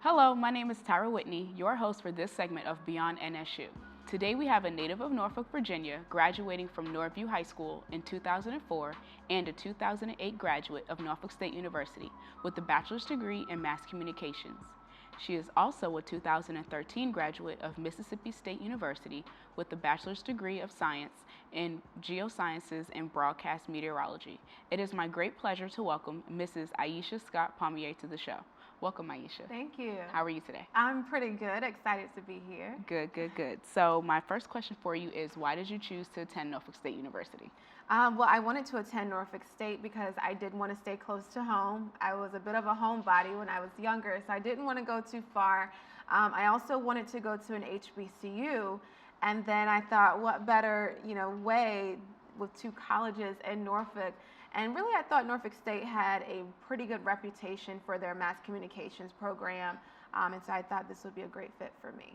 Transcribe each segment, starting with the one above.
Hello, my name is Tyra Whitney, your host for this segment of Beyond NSU. Today we have a native of Norfolk, Virginia, graduating from Northview High School in 2004 and a 2008 graduate of Norfolk State University with a bachelor's degree in mass communications. She is also a 2013 graduate of Mississippi State University with a bachelor's degree of science in geosciences and broadcast meteorology. It is my great pleasure to welcome Mrs. Iisha Scott-Pomier to the show. Welcome, Iisha. Thank you. How are you today? I'm pretty good. Excited to be here. Good, good, good. So my first question for you is, why did you choose to attend Norfolk State University? Well, I wanted to attend Norfolk State because I did want to stay close to home. I was a bit of a homebody when I was younger, so I didn't want to go too far. I also wanted to go to an HBCU, and then I thought, what better, way with two colleges in Norfolk. And really, I thought Norfolk State had a pretty good reputation for their mass communications program, and so I thought this would be a great fit for me.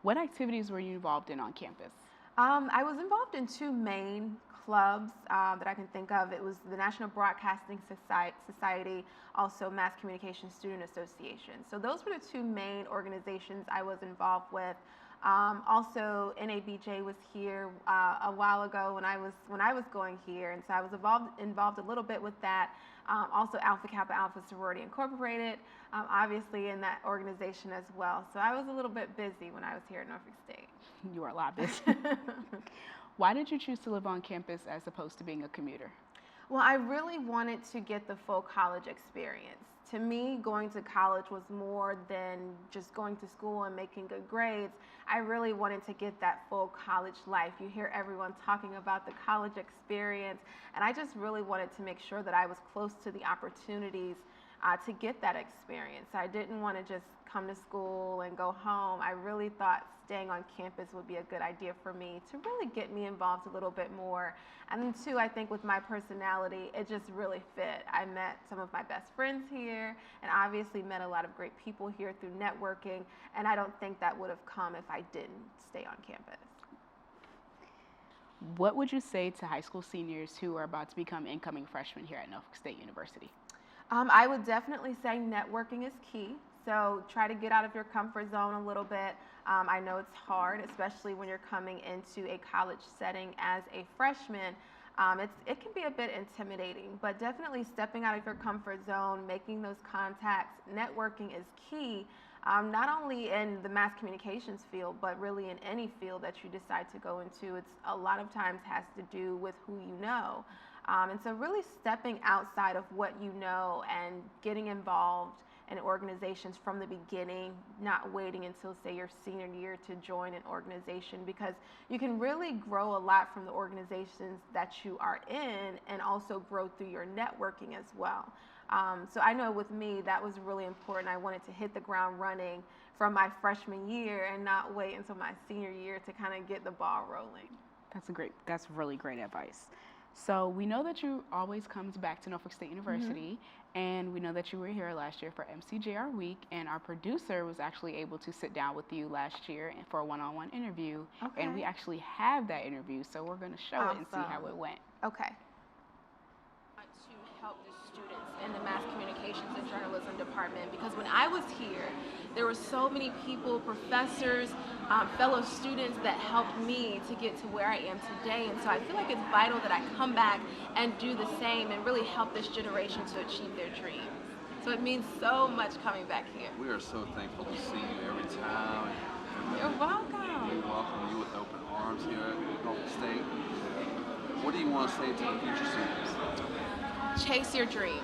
What activities were you involved in on campus? I was involved in two main clubs that I can think of. It was the National Broadcasting Society, also Mass Communication Student Association. So those were the two main organizations I was involved with. Also, NABJ was here a while ago when I was going here, and so I was involved a little bit with that. Also, Alpha Kappa Alpha Sorority Incorporated, obviously in that organization as well. So I was a little bit busy when I was here at Norfolk State. You were a lot busy. Why did you choose to live on campus as opposed to being a commuter? Well, I really wanted to get the full college experience. To me, going to college was more than just going to school and making good grades. I really wanted to get that full college life. You hear everyone talking about the college experience, and I just really wanted to make sure that I was close to the opportunities to get that experience. I didn't want to just come to school and go home. I really thought staying on campus would be a good idea for me to really get me involved a little bit more. And then too, I think with my personality, it just really fit. I met some of my best friends here and obviously met a lot of great people here through networking, and I don't think that would have come if I didn't stay on campus. What would you say to high school seniors who are about to become incoming freshmen here at Norfolk State University? I would definitely say networking is key. So try to get out of your comfort zone a little bit. I know it's hard, especially when you're coming into a college setting as a freshman. It can be a bit intimidating, but definitely stepping out of your comfort zone, making those contacts, networking is key, not only in the mass communications field, but really in any field that you decide to go into. It's a lot of times has to do with who you know. And so really stepping outside of what you know and getting involved in organizations from the beginning, not waiting until, say, your senior year to join an organization, because you can really grow a lot from the organizations that you are in and also grow through your networking as well. So I know with me, that was really important. I wanted to hit the ground running from my freshman year and not wait until my senior year to kind of get the ball rolling. That's really great advice. So we know that you always comes back to Norfolk State University, and we know that you were here last year for MCJR Week, and our producer was actually able to sit down with you last year for a one-on-one interview, and we actually have that interview, so we're going to show it and see how it went. Okay. To help the students in the mass communications and journalism department, because when I was here, there were so many people, professors, fellow students that helped me to get to where I am today, and so I feel like it's vital that I come back and do the same and really help this generation to achieve their dreams. So it means so much coming back here. We are so thankful to see you every time. You're welcome. We welcome you with open arms here at Norfolk State. What do you want to say to the future students? Chase your dreams.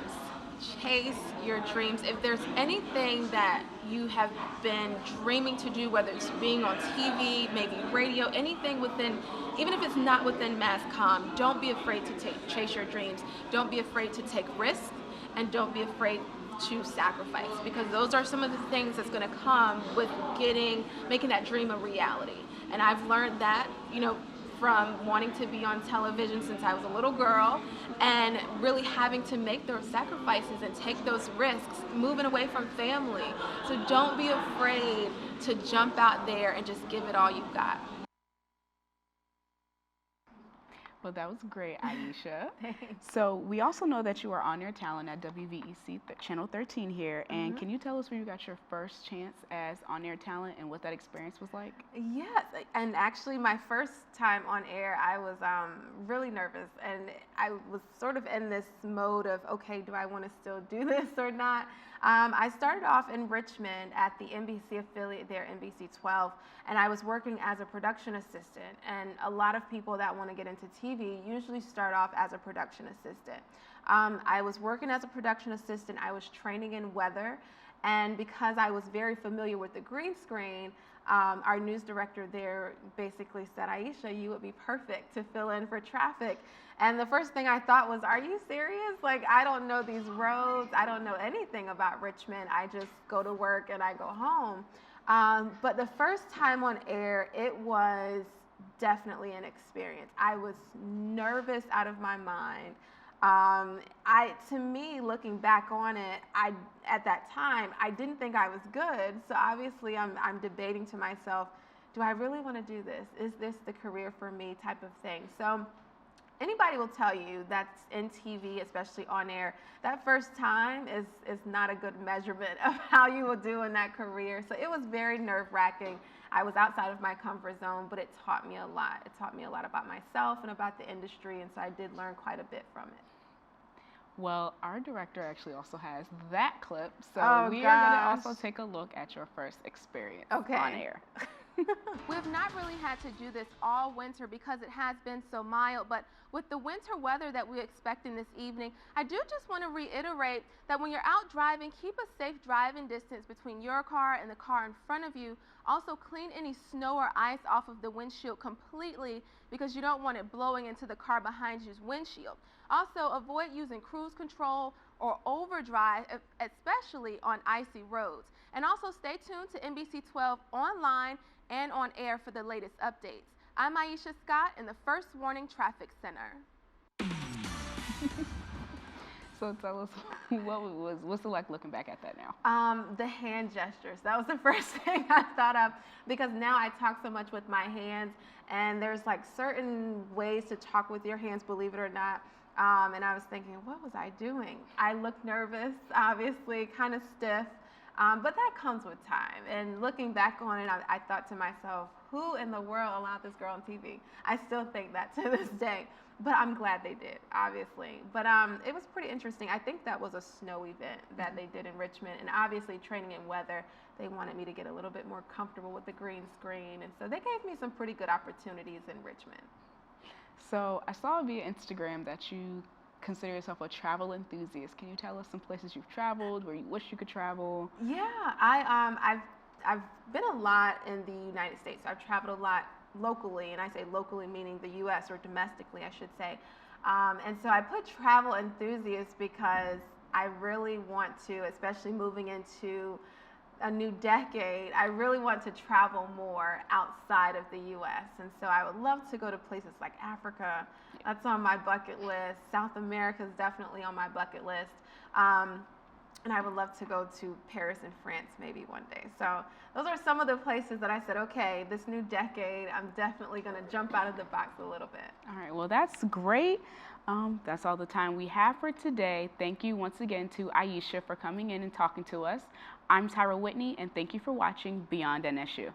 Chase your dreams. If there's anything that you have been dreaming to do, whether it's being on TV, maybe radio, anything within, even if it's not within mass comm, don't be afraid to chase your dreams. Don't be afraid to take risks, and don't be afraid to sacrifice, because those are some of the things that's going to come with making that dream a reality. And I've learned that, from wanting to be on television since I was a little girl, and really having to make those sacrifices and take those risks, moving away from family. So don't be afraid to jump out there and just give it all you've got. Well, that was great, Iisha. Thanks. So we also know that you are on-air talent at WVEC Channel 13 here. And can you tell us where you got your first chance as on-air talent and what that experience was like? Yes, and actually my first time on air, I was really nervous, and I was sort of in this mode of, okay, do I want to still do this or not? I started off in Richmond at the NBC affiliate there, NBC 12, and I was working as a production assistant. And a lot of people that want to get into TV usually start off as a production assistant. I was working as a production assistant. I was training in weather, and because I was very familiar with the green screen, our news director there basically said, Iisha, you would be perfect to fill in for traffic. And the first thing I thought was, are you serious? Like, I don't know these roads. I don't know anything about Richmond. I just go to work and I go home. But the first time on air, it was definitely an experience. I was nervous out of my mind. To me, looking back on it, at that time, I didn't think I was good. So obviously I'm debating to myself, do I really want to do this? Is this the career for me type of thing? So anybody will tell you that's in TV, especially on air, that first time is not a good measurement of how you will do in that career. So it was very nerve-wracking. I was outside of my comfort zone, but it taught me a lot. It taught me a lot about myself and about the industry, and so I did learn quite a bit from it. Well, our director actually also has that clip, so we are going to also take a look at your first experience on air. We've not really had to do this all winter because it has been so mild, but with the winter weather that we're expecting this evening, I do just want to reiterate that when you're out driving, keep a safe driving distance between your car and the car in front of you. Also, clean any snow or ice off of the windshield completely because you don't want it blowing into the car behind you's windshield. Also, avoid using cruise control or overdrive, especially on icy roads. And also stay tuned to NBC 12 online and on air for the latest updates. I'm Iisha Scott in the First Warning Traffic Center. So tell us, what's it like looking back at that now? The hand gestures. That was the first thing I thought of because now I talk so much with my hands, and there's like certain ways to talk with your hands, believe it or not. And I was thinking, what was I doing? I looked nervous, obviously, kind of stiff. But that comes with time. And looking back on it, I thought to myself, who in the world allowed this girl on TV? I still think that to this day. But I'm glad they did, obviously. But it was pretty interesting. I think that was a snow event that they did in Richmond. And obviously, training in weather, they wanted me to get a little bit more comfortable with the green screen. And so they gave me some pretty good opportunities in Richmond. So I saw via Instagram that you consider yourself a travel enthusiast. Can you tell us some places you've traveled, where you wish you could travel? Yeah, I've been a lot in the United States. I've traveled a lot locally, and I say locally meaning the U.S. or domestically, I should say. And so I put travel enthusiast because I really want to, especially moving into a new decade, I really want to travel more outside of the U.S. And so I would love to go to places like Africa. That's on my bucket list. South America is definitely on my bucket list. And I would love to go to Paris and France maybe one day. So those are some of the places that I said, okay, this new decade, I'm definitely going to jump out of the box a little bit. All right, well, that's great. That's all the time we have for today. Thank you once again to Iisha for coming in and talking to us. I'm Tyra Whitney, and thank you for watching Beyond NSU.